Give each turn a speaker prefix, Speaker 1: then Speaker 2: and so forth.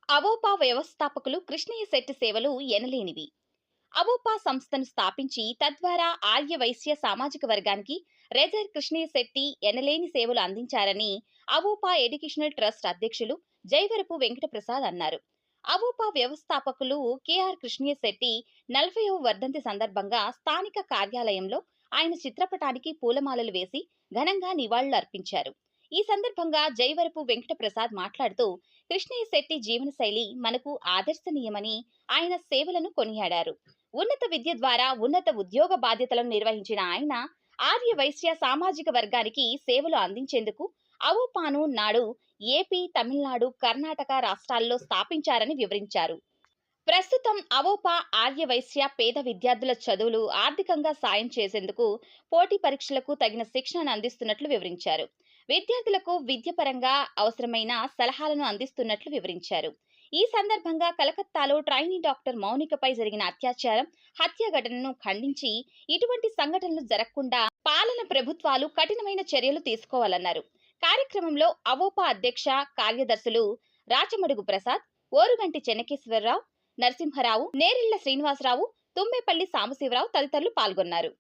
Speaker 1: అవోపా వ్యవస్థాపకులు కృష్ణయ్య శెట్టి సేవలు ఎనలేనివి. అవోపా సంస్థను స్థాపించి తద్వారా ఆర్య వైశ్య సామాజిక వర్గానికి రెజర్ కృష్ణయ్య శెట్టి ఎనలేని సేవలు అందించారని అవోపా ఎడ్యుకేషనల్ ట్రస్ట్ అధ్యక్షులు జైవరపు వెంకటప్రసాద్ అన్నారు. అవోపా వ్యవస్థాపకులు కెఆర్ కృష్ణయ్య శెట్టి 40వ వర్ధంతి సందర్భంగా స్థానిక కార్యాలయంలో ఆయన చిత్రపటానికి పూలమాలలు వేసి ఘనంగా నివాళులు అర్పించారు. ఈ సందర్భంగా జైవరపు వెంకటప్రసాద్ మాట్లాడుతూ కృష్ణయ్య శెట్టి జీవనశైలి మనకు ఆదర్శనీయమని, ఆయన సేవలను కొనియాడారు. ఉన్నత విద్య ద్వారా ఉన్నత ఉద్యోగ బాధ్యతలను నిర్వహించిన ఆయన ఆర్య వైశ్య సామాజిక వర్గానికి సేవలు అందించేందుకు అవోపాను నాడు ఏపీ, తమిళనాడు, కర్ణాటక రాష్ట్రాల్లో స్థాపించారని వివరించారు. ప్రస్తుతం అవోపా ఆర్య వైశ్య పేద విద్యార్థుల చదువులు ఆర్థికంగా సాయం చేసేందుకు పోటీ పరీక్షలకు తగిన శిక్షణను అందిస్తున్నట్లు వివరించారు. విద్యార్థులకు విద్యపరంగా అవసరమైన సలహాలను అందిస్తున్నట్లు వివరించారు. ఈ సందర్భంగా కలకత్తాలో ట్రైనీ డాక్టర్ మౌనికపై జరిగిన అత్యాచారం, హత్య ఘటనను ఖండించి ఇటువంటి సంఘటనలు జరగకుండా పాలన ప్రభుత్వాలు కఠినమైన చర్యలు తీసుకోవాలన్నారు. కార్యక్రమంలో అవోపా అధ్యక్ష కార్యదర్శులు రాచమడుగు ప్రసాద్, ఓరుగంటి చెన్నకేశ్వరరావు, నరసింహరావు, నేరిళ్ల శ్రీనివాసరావు, తుమ్మేపల్లి సాంబశివరావు తదితరులు పాల్గొన్నారు.